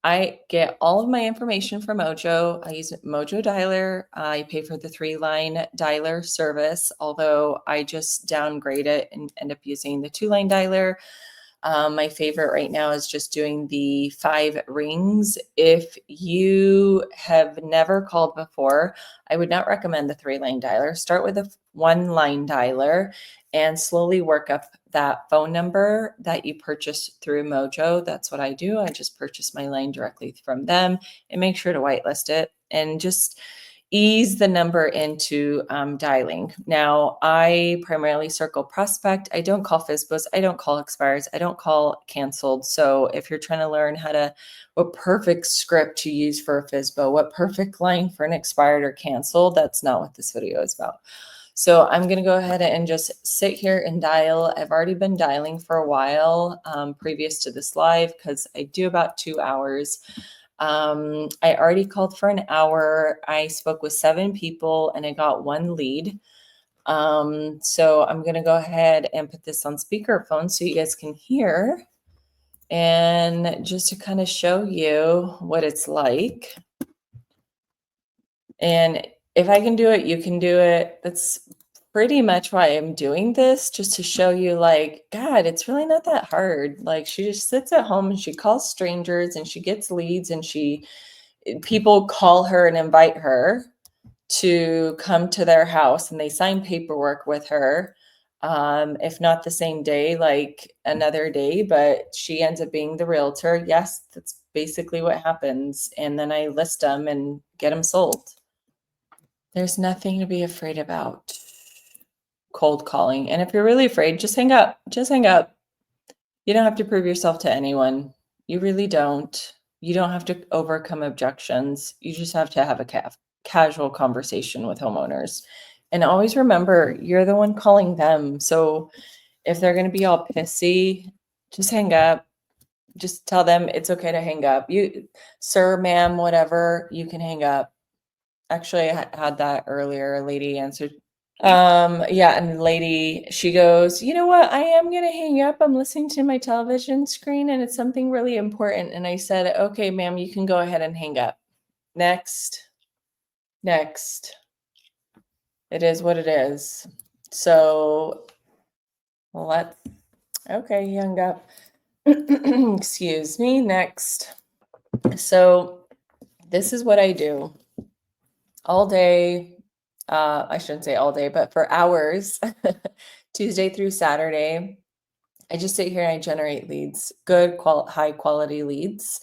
I get all of my information from Mojo. I use Mojo Dialer. I pay for the 3-line dialer service, although I just downgrade it and end up using the 2-line dialer. My favorite right now is just doing the 5 rings. If you have never called before, I would not recommend the 3-line dialer. Start with a 1-line dialer and slowly work up that phone number that you purchased through Mojo. That's what I do. I just purchase my line directly from them and make sure to whitelist it and just ease the number into dialing. Now, I primarily circle prospect. I don't call FSBOs. I don't call expires. I don't call canceled. So if you're trying to learn what perfect script to use for a FSBO, what perfect line for an expired or canceled, that's not what this video is about. So I'm going to go ahead and just sit here and dial. I've already been dialing for a while previous to this live because I do about 2 hours. I already called for an hour. I spoke with 7 people and I got 1 lead. So I'm going to go ahead and put this on speakerphone so you guys can hear. And just to kind of show you what it's like. And if I can do it, you can do it. That's pretty much why I'm doing this, just to show you, like, God, it's really not that hard. Like, she just sits at home and she calls strangers and she gets leads and people call her and invite her to come to their house and they sign paperwork with her. If not the same day, like another day, but she ends up being the realtor. Yes, that's basically what happens. And then I list them and get them sold. There's nothing to be afraid about. Cold calling. And if you're really afraid, just hang up. Just hang up. You don't have to prove yourself to anyone. You really don't. You don't have to overcome objections. You just have to have a casual conversation with homeowners. And always remember, you're the one calling them. So if they're going to be all pissy, just hang up. Just tell them it's okay to hang up. You, sir, ma'am, whatever, you can hang up. Actually, I had that earlier. A lady answered. Yeah, and the lady, she goes, you know what? I am gonna hang up. I'm listening to my television screen and it's something really important. And I said, okay, ma'am, you can go ahead and hang up. Next. Next. It is what it is. So okay, he hung up. Excuse me. Next. So this is what I do all day. I shouldn't say all day, but for hours, Tuesday through Saturday, I just sit here and I generate leads, good, high quality leads.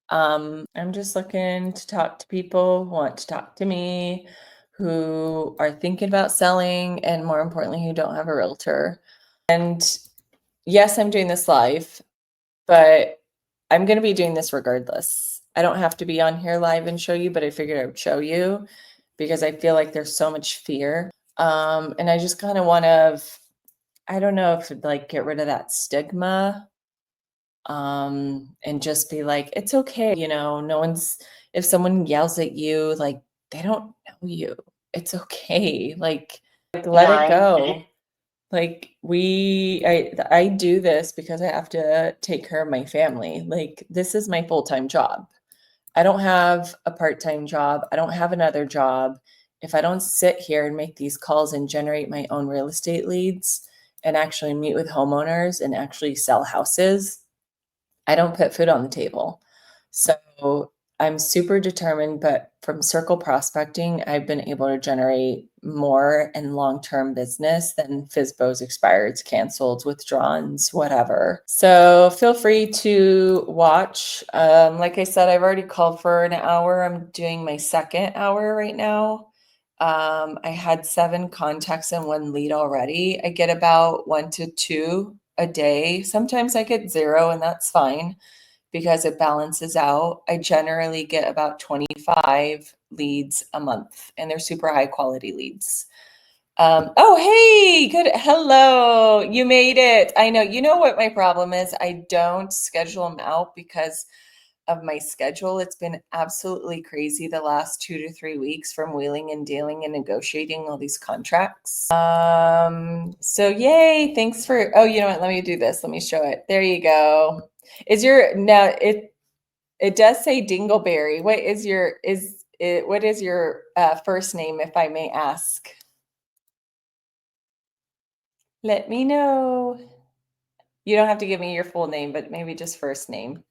I'm just looking to talk to people who want to talk to me, who are thinking about selling, and more importantly, who don't have a realtor. And yes, I'm doing this live, but I'm going to be doing this regardless. I don't have to be on here live and show you, but I figured I would show you because I feel like there's so much fear. And I just kind of want to, I don't know if it'd like get rid of that stigma. And just be like, it's okay. If someone yells at you, like they don't know you. It's okay. Like let it go. Like I do this because I have to take care of my family. Like this is my full-time job. I don't have a part-time job. I don't have another job. If I don't sit here and make these calls and generate my own real estate leads and actually meet with homeowners and actually sell houses, I don't put food on the table. So I'm super determined, but from circle prospecting, I've been able to generate more and long-term business than FSBOs, expireds, canceled, withdrawns, whatever. So feel free to watch. Like I said, I've already called for an hour. I'm doing my second hour right now. I had 7 contacts and 1 lead already. I get about 1 to 2 a day. Sometimes I get 0 and that's fine because it balances out. I generally get about 25 leads a month and they're super high quality leads. Oh, hey, good. Hello, you made it. I know, you know what my problem is? I don't schedule them out because of my schedule. It's been absolutely crazy the last 2 to 3 weeks from wheeling and dealing and negotiating all these contracts. So yay, thanks for, oh, you know what? Let me do this. Let me show it. There you go. It does say Dingleberry. What is your first name, if I may ask? Let me know. You don't have to give me your full name, but maybe just first name.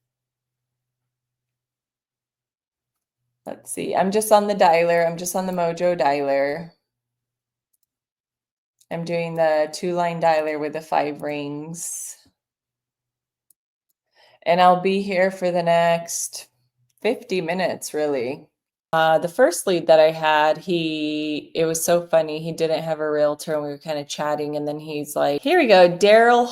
Let's see. I'm just on the dialer. I'm just on the Mojo dialer. I'm doing the 2-line dialer with the 5 rings. And I'll be here for the next 50 minutes, really. The first lead that I had, it was so funny. He didn't have a realtor and we were kind of chatting. And then he's like, here we go, Daryl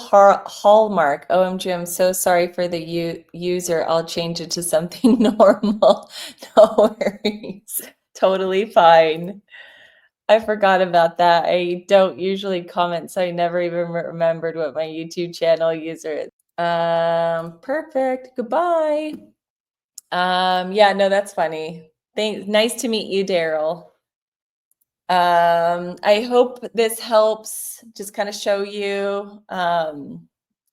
Hallmark. OMG, I'm so sorry for the user. I'll change it to something normal. No worries. Totally fine. I forgot about that. I don't usually comment, so I never even remembered what my YouTube channel user is. Perfect. Goodbye. Yeah, no, that's funny. Thanks. Nice to meet you, Daryl. I hope this helps just kind of show you. I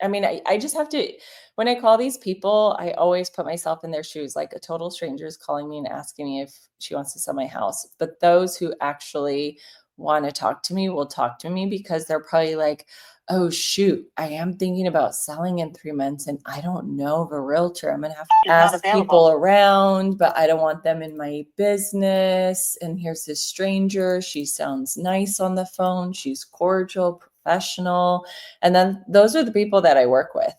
mean, I just have to, when I call these people, I always put myself in their shoes. Like a total stranger is calling me and asking me if she wants to sell my house. But those who actually want to talk to me will talk to me because they're probably like, oh, shoot, I am thinking about selling in 3 months and I don't know of a realtor. I'm going to have to ask people around, but I don't want them in my business. And here's this stranger. She sounds nice on the phone. She's cordial, professional. And then those are the people that I work with.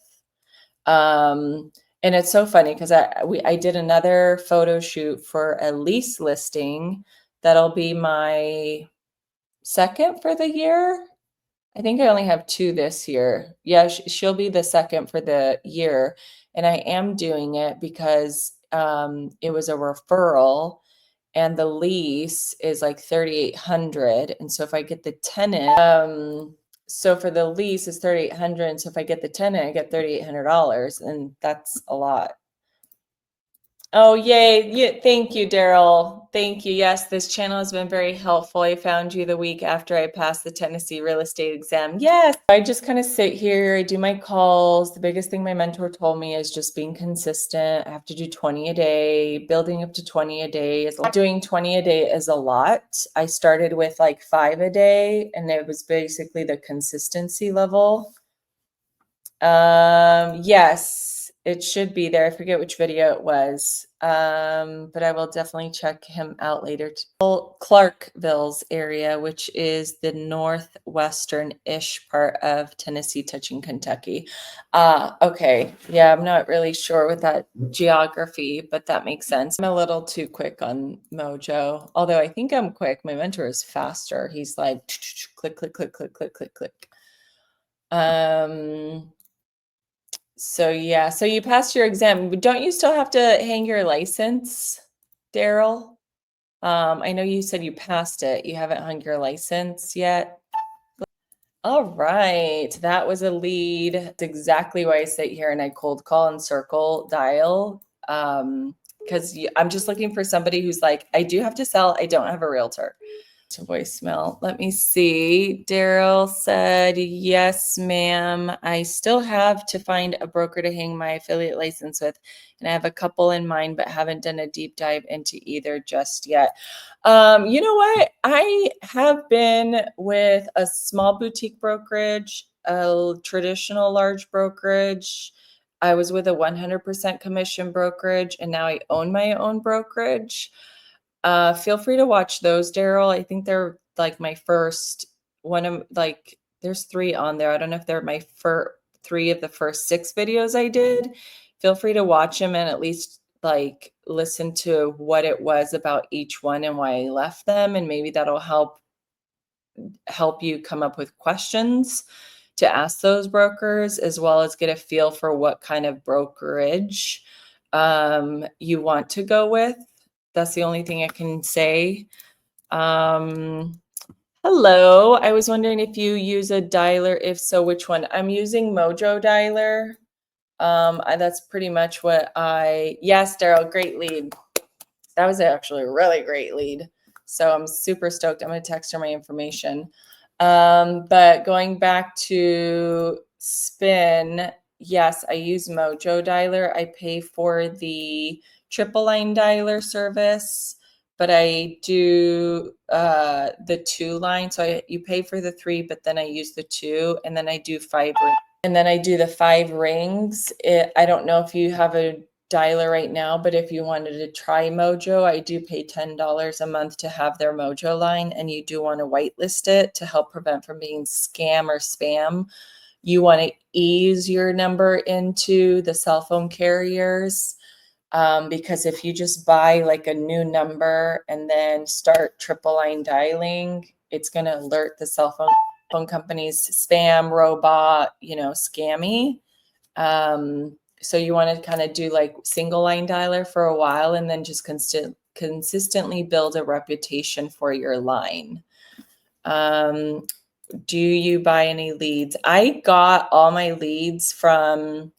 And it's so funny because I did another photo shoot for a lease listing. That'll be my second for the year. I think I only have 2 this year. Yeah, she'll be the second for the year. And I am doing it because it was a referral and the lease is like 3,800. And so if I get the tenant, so for the lease is 3,800. And so if I get the tenant, I get $3,800, and that's a lot. Oh, yay. Yeah, thank you, Daryl. Thank you. Yes, this channel has been very helpful. I found you the week after I passed the Tennessee real estate exam. Yes, I just kind of sit here. I do my calls. The biggest thing my mentor told me is just being consistent. I have to do 20 a day. Building up to 20 a day doing 20 a day is a lot. I started with like 5 a day, and it was basically the consistency level. Yes, it should be there. I forget which video it was. But I will definitely check him out later. Clarkville's area, which is the northwestern-ish part of Tennessee, touching Kentucky. Okay. Yeah, I'm not really sure with that geography, but that makes sense. I'm a little too quick on Mojo, although I think I'm quick. My mentor is faster. He's like click, click, click, click, click, click, click. So yeah, so you passed your exam. Don't you still have to hang your license, Daryl? I know you said you passed it. You haven't hung your license yet. All right, that was a lead. It's exactly why I sit here and I cold call and circle dial. Because I'm just looking for somebody who's like, I do have to sell. I don't have a realtor. To voicemail. Let me see. Daryl said, yes, ma'am. I still have to find a broker to hang my affiliate license with. And I have a couple in mind, but haven't done a deep dive into either just yet. You know what? I have been with a small boutique brokerage, a traditional large brokerage. I was with a 100% commission brokerage, and now I own my own brokerage. Feel free to watch those, Daryl. I think they're like my first one of like there's 3 on there. I don't know if they're my 3 of the first 6 videos I did. Feel free to watch them and at least like listen to what it was about each one and why I left them, and maybe that'll help you come up with questions to ask those brokers, as well as get a feel for what kind of brokerage you want to go with. That's the only thing I can say. Hello. I was wondering if you use a dialer. If so, which one? I'm using Mojo Dialer. That's pretty much what yes, Daryl, great lead. That was actually a really great lead. So I'm super stoked. I'm going to text her my information. But going back to spin, yes, I use Mojo Dialer. I pay for the triple line dialer service, but I do the 2 line. So you pay for the 3, but then I use the 2, and then I do 5 and then I do the 5 rings. I don't know if you have a dialer right now, but if you wanted to try Mojo, I do pay $10 a month to have their Mojo line, and you do want to whitelist it to help prevent from being scam or spam. You want to ease your number into the cell phone carriers, because if you just buy like a new number and then start triple line dialing, it's going to alert the cell phone companies spam, robot, scammy. So you want to kind of do like single line dialer for a while, and then just consistently build a reputation for your line. Do you buy any leads? I got all my leads from,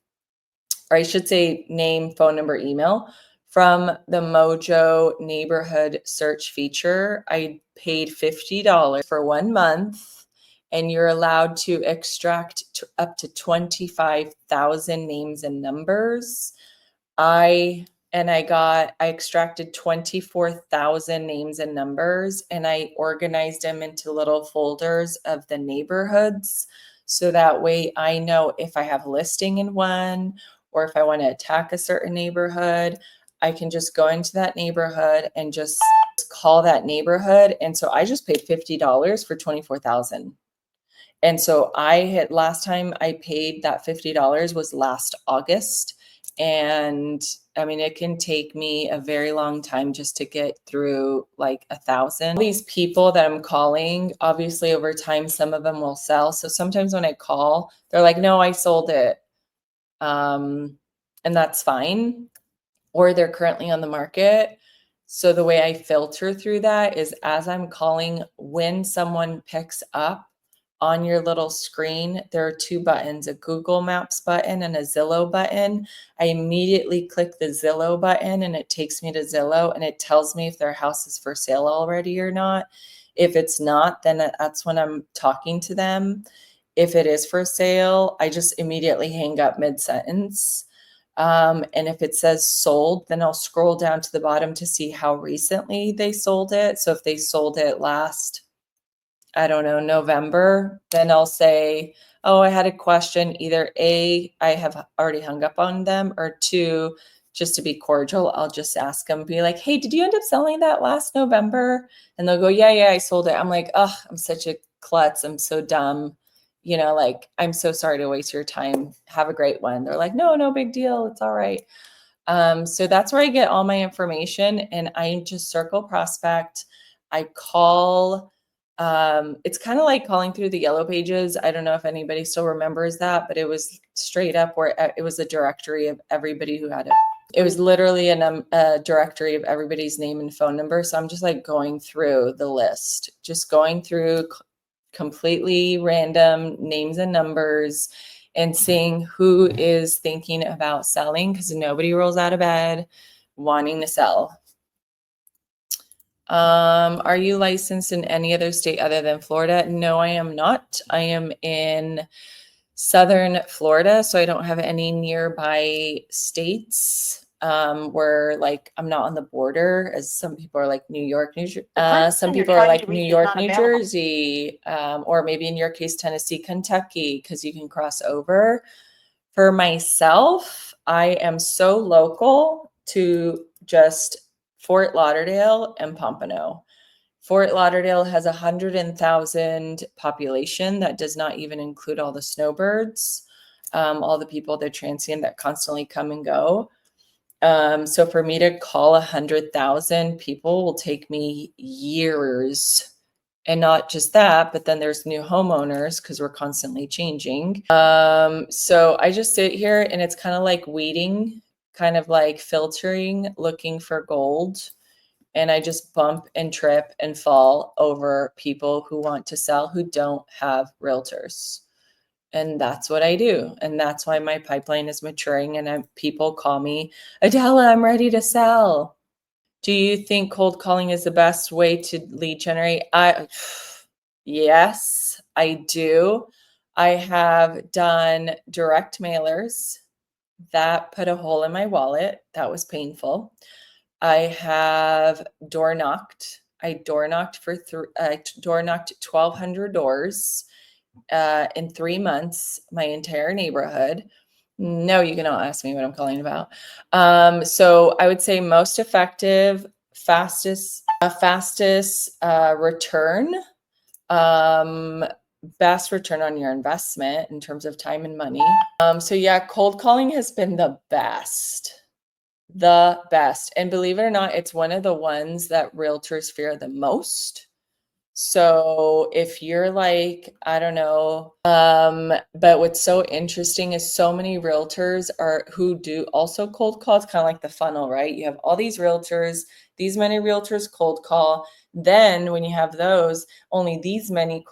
or I should say name, phone number, email, from the Mojo neighborhood search feature. I paid $50 for 1 month, and you're allowed to extract up to 25,000 names and numbers. I extracted 24,000 names and numbers, and I organized them into little folders of the neighborhoods. So that way I know if I have listing in one, or if I want to attack a certain neighborhood, I can just go into that neighborhood and just call that neighborhood. And so I just paid $50 for 24,000. And so last time I paid that $50 was last August. And I mean, it can take me a very long time just to get through like 1,000. These people that I'm calling, obviously over time, some of them will sell. So sometimes when I call, they're like, no, I sold it. And that's fine. Or they're currently on the market. So the way I filter through that is as I'm calling, when someone picks up, on your little screen, there are 2 buttons, a Google Maps button and a Zillow button. I immediately click the Zillow button, and it takes me to Zillow, and it tells me if their house is for sale already or not. If it's not, then that's when I'm talking to them. If it is for sale, I just immediately hang up mid-sentence. And if it says sold, then I'll scroll down to the bottom to see how recently they sold it. So if they sold it last, I don't know, November, then I'll say, oh, I had a question. Either A, I have already hung up on them, or 2, just to be cordial, I'll just ask them, be like, hey, did you end up selling that last November? And they'll go, yeah, I sold it. I'm like, oh, I'm such a klutz. I'm so dumb. Like, I'm so sorry to waste your time. Have a great one. They're like, no big deal. It's all right. So that's where I get all my information, and I just circle prospect. I call. It's kind of like calling through the yellow pages. I don't know if anybody still remembers that, but it was straight up where it was a directory of everybody who had it. It was literally a directory of everybody's name and phone number. So I'm just like going through the list, just going through completely random names and numbers, and seeing who is thinking about selling, because nobody rolls out of bed wanting to sell. Are you licensed in any other state other than Florida? No, I am not. I am in Southern Florida, so I don't have any nearby states. Where like I'm not on the border, as some people are like New York, New Jersey. Some people are like New York, New Jersey, or maybe in your case, Tennessee, Kentucky, because you can cross over. For myself, I am so local to just Fort Lauderdale and Pompano. Fort Lauderdale has 100,000 population. That does not even include all the snowbirds, all the people that transient that constantly come and go. So for me to call 100,000 people will take me years. And not just that, but then there's new homeowners because we're constantly changing. So I just sit here, and it's kind of like weeding, kind of like filtering, looking for gold. And I just bump and trip and fall over people who want to sell who don't have realtors. And that's what I do. And that's why my pipeline is maturing. And people call me, Adela, I'm ready to sell. Do you think cold calling is the best way to lead generate? Yes, I do. I have done direct mailers. That put a hole in my wallet. That was painful. I have door knocked. I door knocked door knocked 1,200 doors in 3 months, my entire neighborhood. No, you cannot ask me what I'm calling about. So I would say most effective, fastest return, um, best return on your investment in terms of time and money. So yeah, cold calling has been the best. The best. And believe it or not, it's one of the ones that realtors fear the most. So if you're like, I don't know, but what's so interesting is so many realtors are who do also cold call. It's kind of like the funnel, right? You have all these realtors, these many realtors cold call. Then when you have those, only these many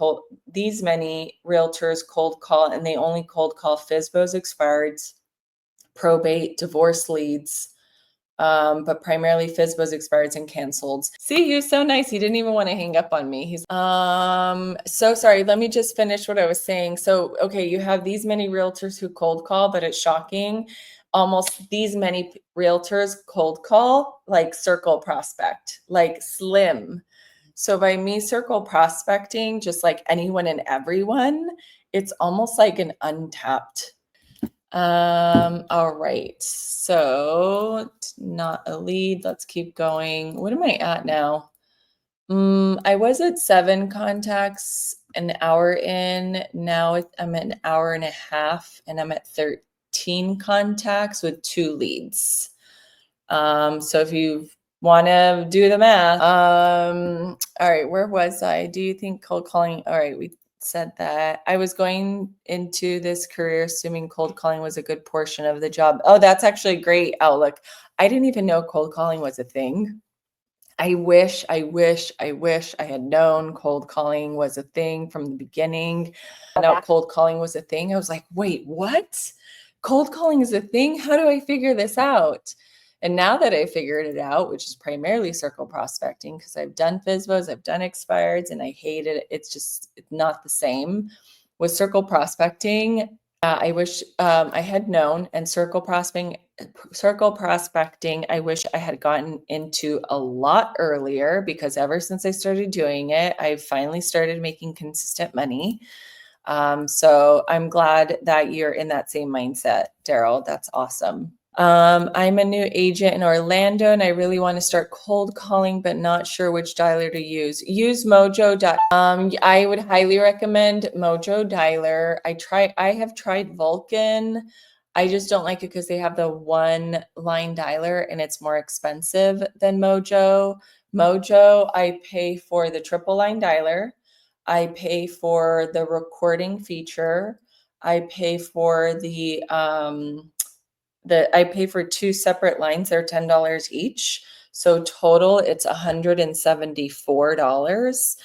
realtors cold call, and they only cold call FSBOs, expireds, probate, divorce leads. But primarily FSBOs, expireds, and canceled. See, you're so nice. He didn't even want to hang up on me. He's so sorry. Let me just finish what I was saying. So, okay, you have these many realtors who cold call, but it's shocking. Almost these many realtors cold call, like circle prospect, like slim. So by me circle prospecting, just like anyone and everyone, it's almost like an untapped. All right. So not a lead. Let's keep going. What am I at now? I was at 7 contacts an hour in. Now I'm at an hour and a half, and I'm at 13 contacts with 2 leads. So if you want to do the math, all right, where was I? Do you think cold calling? All right, we said that. I was going into this career assuming cold calling was a good portion of the job. Oh, that's actually a great outlook. I didn't even know cold calling was a thing. I wish I had known cold calling was a thing from the beginning. Found out cold calling was a thing. I was like, wait, what? Cold calling is a thing? How do I figure this out? And now that I figured it out, which is primarily circle prospecting, because I've done FSBOs, I've done expireds, and I hate it. It's not the same. With circle prospecting, I wish I had known, and circle prospecting, I wish I had gotten into a lot earlier, because ever since I started doing it, I've finally started making consistent money. So I'm glad that you're in that same mindset, Daryl. That's awesome. I'm a new agent in Orlando, and I really want to start cold calling, but not sure which dialer to use. Use Mojo. I would highly recommend Mojo Dialer. I have tried Vulcan. I just don't like it because they have the one line dialer, and it's more expensive than Mojo. Mojo, I pay for the triple line dialer. I pay for the recording feature. I pay for I pay for 2 separate lines. They're $10 each. So total, it's $174.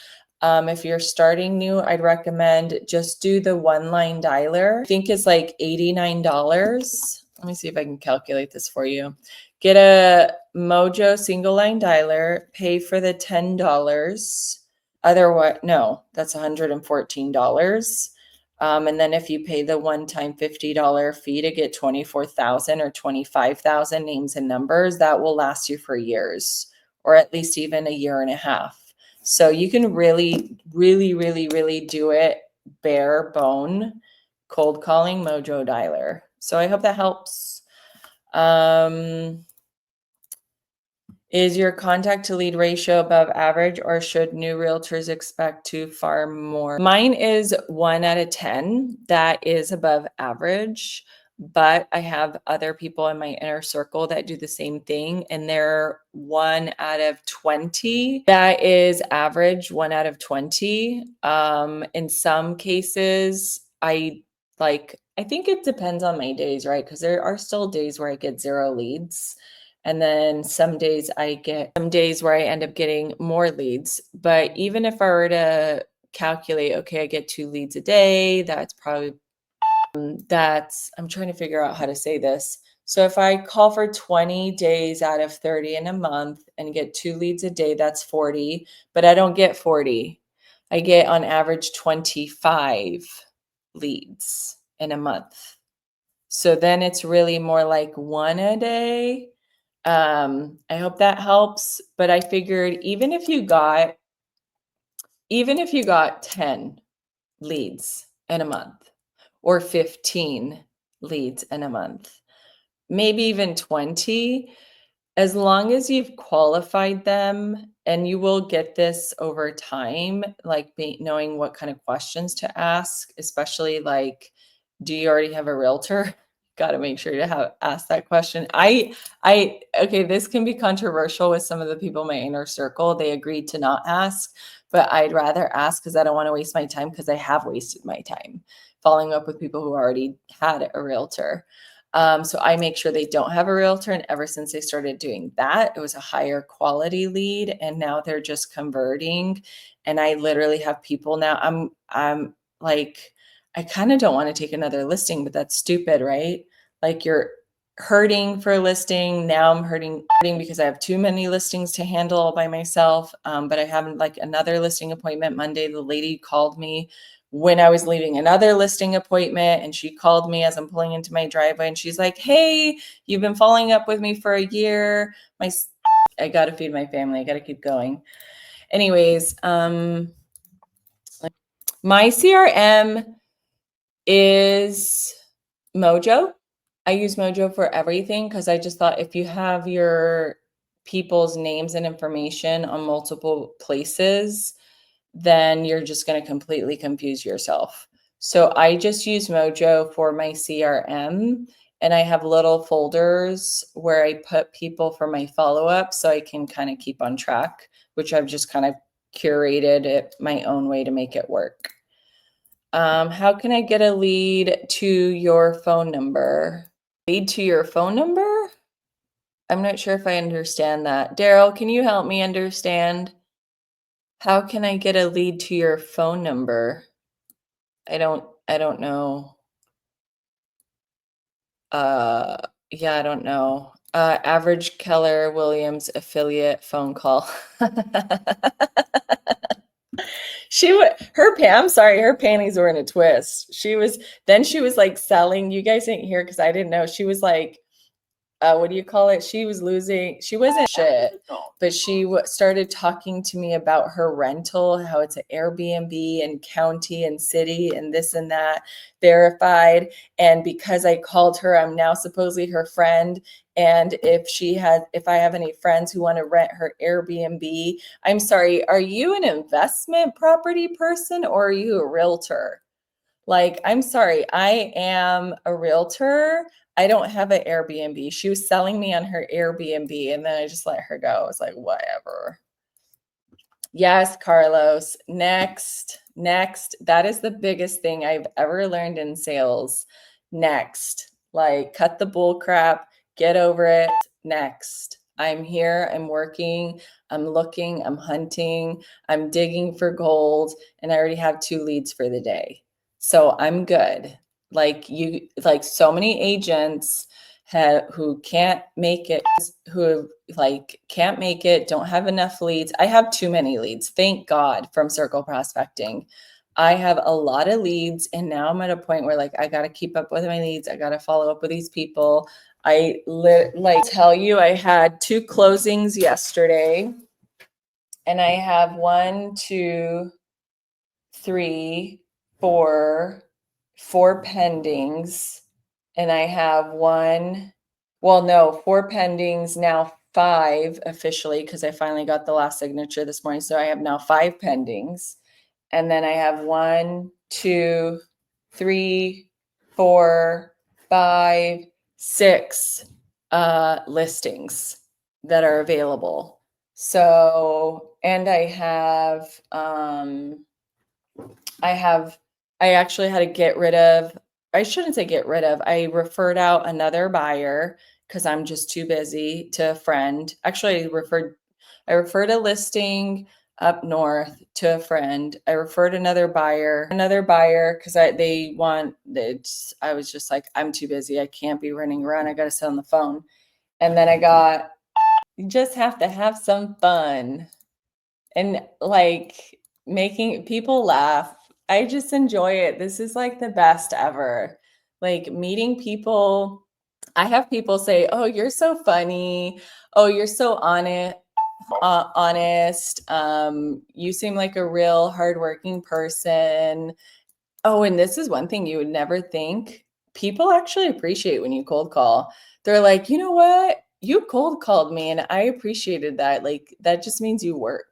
If you're starting new, I'd recommend just do the one line dialer. I think it's like $89. Let me see if I can calculate this for you. Get a Mojo single line dialer, pay for the $10. Otherwise, no, that's $114. And then if you pay the one-time $50 fee to get 24,000 or 25,000 names and numbers, that will last you for years, or at least even a year and a half. So you can really, really, really, really do it bare bone cold calling Mojo Dialer. So I hope that helps. Is your contact to lead ratio above average, or should new realtors expect to farm more? Mine is 1 out of 10. That is above average, but I have other people in my inner circle that do the same thing, and they're 1 out of 20. That is average, 1 out of 20. In some cases, I think it depends on my days, right? Because there are still days where I get 0 leads. And then some days where I end up getting more leads. But even if I were to calculate, okay, I get 2 leads a day, that's probably, I'm trying to figure out how to say this. So if I call for 20 days out of 30 in a month and get 2 leads a day, that's 40, but I don't get 40. I get on average 25. leads in a month. So then it's really more like 1 a day. I hope that helps, but I figured even if you got 10 leads in a month or 15 leads in a month, maybe even 20, as long as you've qualified them, and you will get this over time, like knowing what kind of questions to ask, especially like, do you already have a realtor? Got to make sure to ask that question. Okay, this can be controversial with some of the people in my inner circle. They agreed to not ask, but I'd rather ask because I don't want to waste my time, because I have wasted my time following up with people who already had a realtor. So I make sure they don't have a realtor. And ever since they started doing that, it was a higher quality lead. And now they're just converting. And I literally have people now. I'm like, I kind of don't want to take another listing, but that's stupid, right? Like, you're hurting for a listing. Now I'm hurting because I have too many listings to handle all by myself. But I have like another listing appointment Monday. The lady called me when I was leaving another listing appointment, and she called me as I'm pulling into my driveway, and she's like, "Hey, you've been following up with me for a year. I got to feed my family. I got to keep going." Anyways, my CRM is Mojo. I use Mojo for everything because I just thought if you have your people's names and information on multiple places, then you're just going to completely confuse yourself. So I just use Mojo for my CRM, and I have little folders where I put people for my follow-up so I can kind of keep on track, which I've just kind of curated it my own way to make it work. How can I get a lead to your phone number? Lead to your phone number? I'm not sure if I understand that. Daryl, can you help me understand? How can I get a lead to your phone number? I don't know. Yeah, I don't know. Average Keller Williams affiliate phone call. I'm sorry, her panties were in a twist. She was like selling. You guys didn't hear because I didn't know. She was like, what do you call it? She wasn't shit, but she started talking to me about her rental, how it's an Airbnb and county and city and this and that, verified. And because I called her, I'm now supposedly her friend. And if I have any friends who want to rent her Airbnb, I'm sorry, are you an investment property person or are you a realtor? Like, I'm sorry, I am a realtor. I don't have an Airbnb. She was selling me on her Airbnb, and then I just let her go. I was like, whatever. Yes, Carlos. Next. That is the biggest thing I've ever learned in sales. Next. Like, cut the bull crap, get over it. Next. I'm here, I'm working, I'm looking, I'm hunting, I'm digging for gold, and I already have 2 leads for the day. So I'm good. Like so many agents who can't make it, don't have enough leads. I have too many leads, thank God, from circle prospecting. I have a lot of leads, and now I'm at a point where like I got to keep up with my leads. I got to follow up with these people. Tell you, I had 2 closings yesterday, and I have 1, 2, 3, 4 pendings, and I have 4 pendings, now 5 officially, because I finally got the last signature this morning. So I have now 5 pendings. And then I have 1, 2, 3, 4, 5, 6 listings that are available. So, and I actually had to get rid of, I shouldn't say get rid of, I referred out another buyer because I'm just too busy, to a friend. Actually, I referred a listing up north to a friend. I referred another buyer because I was just like, I'm too busy. I can't be running around. I got to sit on the phone. And then you just have to have some fun and like making people laugh. I just enjoy it. This is like the best ever. Like meeting people. I have people say, "Oh, you're so funny. Oh, you're so honest. You seem like a real hardworking person." Oh, and this is one thing you would never think. People actually appreciate when you cold call. They're like, "You know what? You cold called me and I appreciated that. Like that just means you work."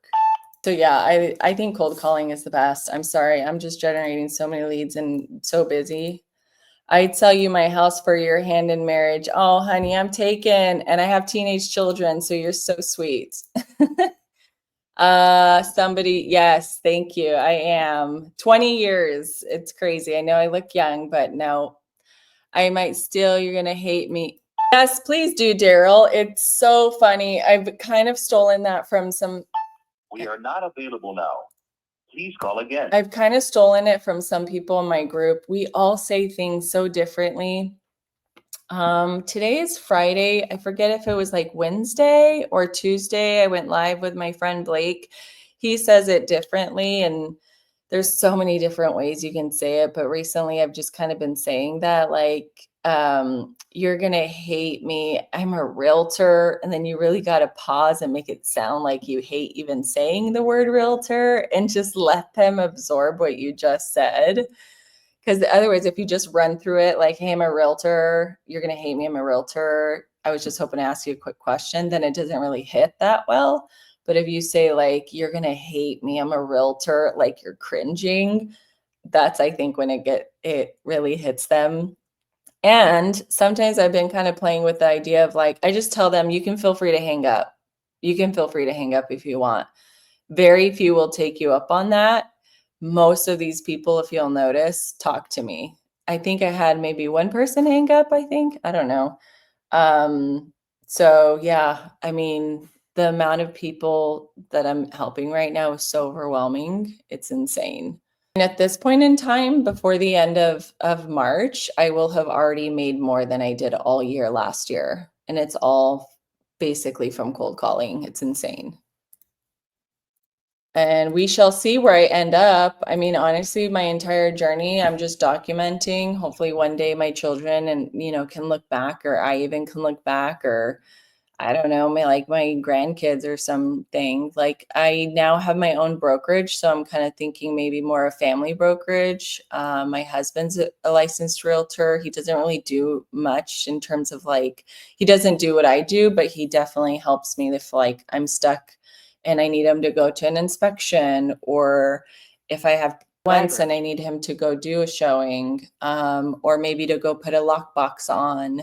So yeah, I think cold calling is the best. I'm sorry. I'm just generating so many leads and so busy. I'd sell you my house for your hand in marriage. Oh, honey, I'm taken and I have teenage children, so you're so sweet. Somebody, yes, thank you. I am 20 years. It's crazy. I know I look young, but no, I might steal. You're going to hate me. Yes, please do, Daryl. It's so funny. I've kind of stolen that from some. We are not available now. Please call again. I've kind of stolen it from some people in my group. We all say things so differently. Today is Friday. I forget if it was like Wednesday or Tuesday. I went live with my friend Blake. He says it differently, and there's so many different ways you can say it. But recently I've just kind of been saying that, like, you're gonna hate me. I'm a realtor. And then you really got to pause and make it sound like you hate even saying the word realtor and just let them absorb what you just said. Because otherwise, if you just run through it like, "Hey, I'm a realtor, you're going to hate me. I'm a realtor. I was just hoping to ask you a quick question," then it doesn't really hit that well. But if you say, like, "You're going to hate me. I'm a realtor," like you're cringing, that's, I think, when it really hits them. And sometimes I've been kind of playing with the idea of like, I just tell them, "You can feel free to hang up. You can feel free to hang up if you want." Very few will take you up on that. Most of these people, if you'll notice, talk to me. I think I had maybe one person hang up, I think. I don't know. So yeah, I mean, the amount of people that I'm helping right now is so overwhelming. It's insane. And at this point in time, before the end of March, I will have already made more than I did all year last year. And it's all basically from cold calling. It's insane. And we shall see where I end up. I mean, honestly, my entire journey, I'm just documenting. Hopefully one day my children and, can look back, or I even can look back, or I don't know, my grandkids or something. Like, I now have my own brokerage, so I'm kind of thinking maybe more a family brokerage. My husband's a licensed realtor. He doesn't really do much in terms of like, he doesn't do what I do, but he definitely helps me if like I'm stuck and I need him to go to an inspection, or if I have once and I need him to go do a showing, or maybe to go put a lockbox on,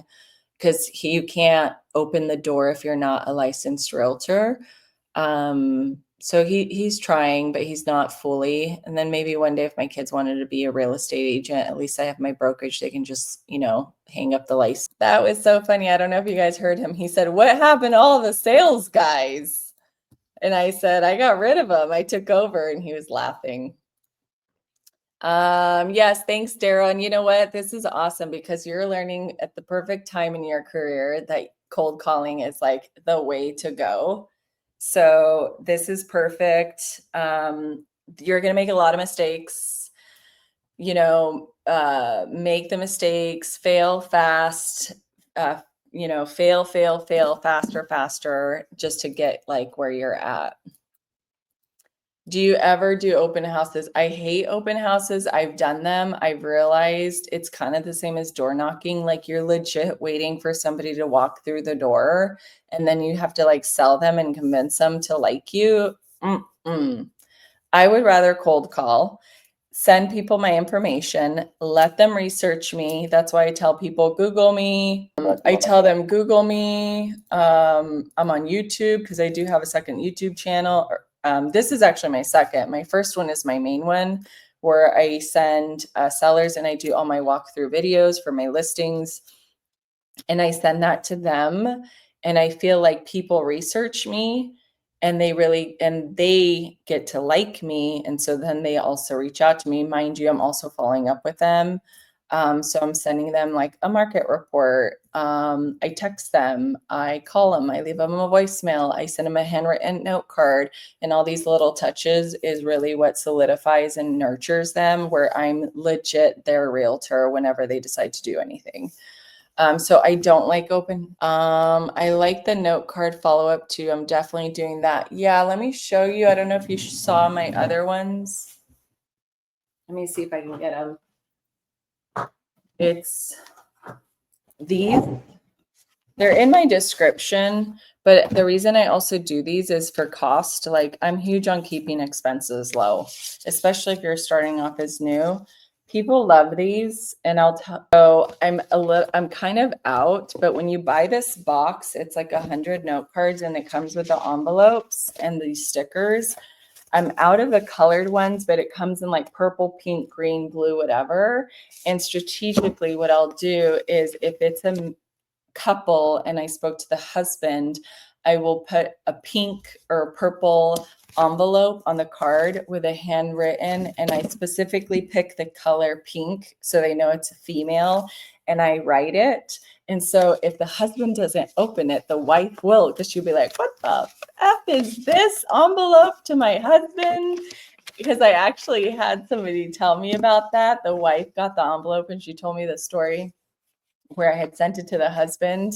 because you can't open the door if you're not a licensed realtor. So he's trying, but he's not fully. And then maybe one day if my kids wanted to be a real estate agent, at least I have my brokerage. They can just, hang up the license. That was so funny. I don't know if you guys heard him. He said, "What happened to all the sales guys?" And I said, "I got rid of them. I took over." And he was laughing. Yes, thanks, Daryl. And you know what? This is awesome because you're learning at the perfect time in your career that cold calling is like the way to go. So this is perfect. You're going to make a lot of mistakes, make the mistakes, fail fast, fail faster, just to get like where you're at. Do you ever do open houses? I hate open houses. I've done them. I've realized it's kind of the same as door knocking. Like, you're legit waiting for somebody to walk through the door, and then you have to like sell them and convince them to like you. Mm-mm. I would rather cold call, send people my information, let them research me. That's why I tell people, Google me. I tell them, Google me. I'm on YouTube because I do have a second YouTube channel. This is actually my second. My first one is my main one, where I send sellers and I do all my walkthrough videos for my listings. And I send that to them. And I feel like people research me, and they get to like me. And so then they also reach out to me. Mind you, I'm also following up with them. So I'm sending them like a market report. I text them, I call them, I leave them a voicemail, I send them a handwritten note card, and all these little touches is really what solidifies and nurtures them, where I'm legit their realtor whenever they decide to do anything. So I don't like I like the note card follow up too. I'm definitely doing that. Yeah, let me show you. I don't know if you saw my other ones. Let me see if I can get them. It's these. They're in my description, but the reason I also do these is for cost. Like I'm huge on keeping expenses low, especially if you're starting off as new. People love these, and I'll tell. So I'm kind of out, but when you buy this box, it's like 100 note cards, and it comes with the envelopes and these stickers. I'm out of the colored ones, but it comes in like purple, pink, green, blue, whatever. And strategically, what I'll do is if it's a couple and I spoke to the husband, I will put a pink or purple envelope on the card with a handwritten, and I specifically pick the color pink so they know it's a female, and I write it. And so if the husband doesn't open it, the wife will, because she'll be like, what the F is this envelope to my husband? Because I actually had somebody tell me about that. The wife got the envelope and she told me the story where I had sent it to the husband.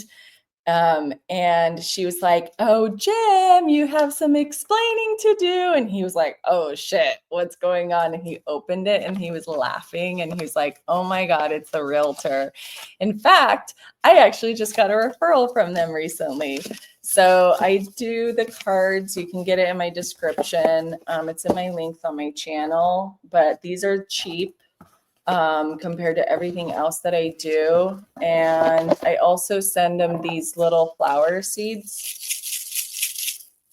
And she was like, oh, Jim, you have some explaining to do. And he was like, oh, shit, what's going on? And he opened it and he was laughing. And he was like, oh, my God, it's the realtor. In fact, I actually just got a referral from them recently. So I do the cards. You can get it in my description. It's in my links on my channel, but these are cheap compared to everything else that I do. And I also send them these little flower seeds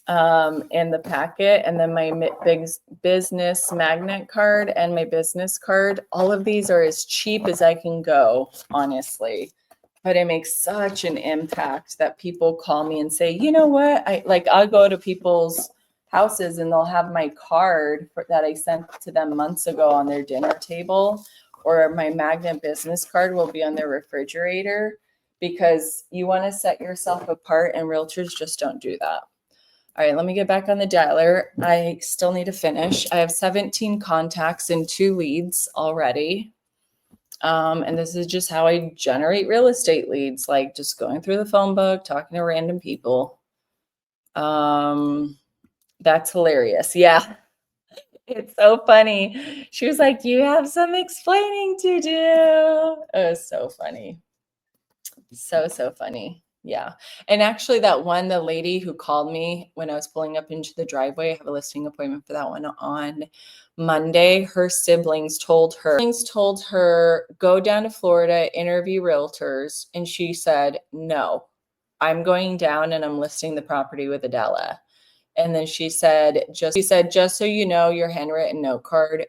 in the packet, and then my big business magnet card and my business card. All of these are as cheap as I can go, honestly. But it makes such an impact that people call me and say, you know what? I'll go to people's houses and they'll have my card that I sent to them months ago on their dinner table, or my magnet business card will be on their refrigerator, because you want to set yourself apart, and realtors just don't do that. All right, let me get back on the dialer. I still need to finish. I have 17 contacts and 2 leads already. And this is just how I generate real estate leads, like just going through the phone book, talking to random people. That's hilarious. Yeah. It's so funny. She was like, you have some explaining to do. It was so funny. So funny. Yeah. And actually the lady who called me when I was pulling up into the driveway, I have a listing appointment for that one on Monday. Her siblings told her, go down to Florida, interview realtors. And she said, no, I'm going down and I'm listing the property with Adela. And then she said, just so you know, your handwritten note card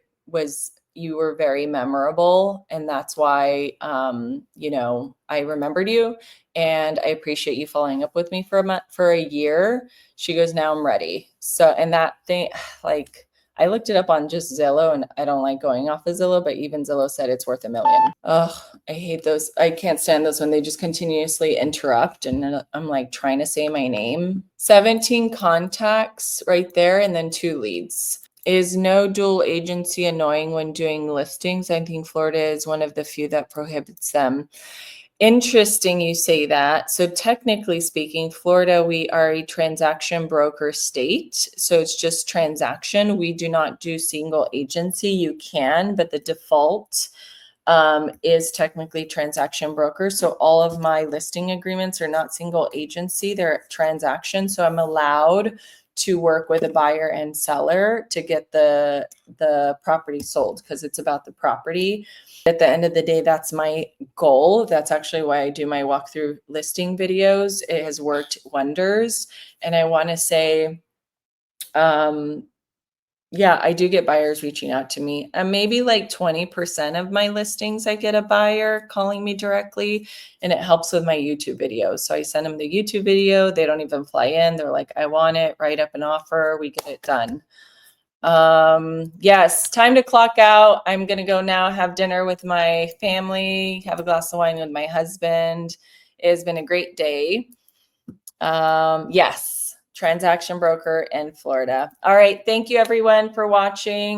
you were very memorable. And that's why, I remembered you, and I appreciate you following up with me for a year. She goes, now I'm ready. So, and that thing, like, I looked it up on just Zillow, and I don't like going off of Zillow, but even Zillow said it's worth $1 million. Oh, I hate those. I can't stand those when they just continuously interrupt and I'm like trying to say my name. 17 contacts right there, and then 2 leads. Is no dual agency annoying when doing listings? I think Florida is one of the few that prohibits them. Interesting you say that. So technically speaking, Florida, we are a transaction broker state. So it's just transaction. We do not do single agency. You can, but the default is technically transaction broker. So all of my listing agreements are not single agency, they're transaction. So I'm allowed to work with a buyer and seller to get the property sold, because it's about the property. At the end of the day, that's my goal. That's actually why I do my walkthrough listing videos. It has worked wonders. And I want to say, yeah, I do get buyers reaching out to me. And maybe like 20% of my listings, I get a buyer calling me directly, and it helps with my YouTube videos. So I send them the YouTube video. They don't even fly in. They're like, I want it, write up an offer. We get it done. Yes, time to clock out. I'm going to go now have dinner with my family, have a glass of wine with my husband. It has been a great day. Yes, transaction broker in Florida. All right. Thank you everyone for watching.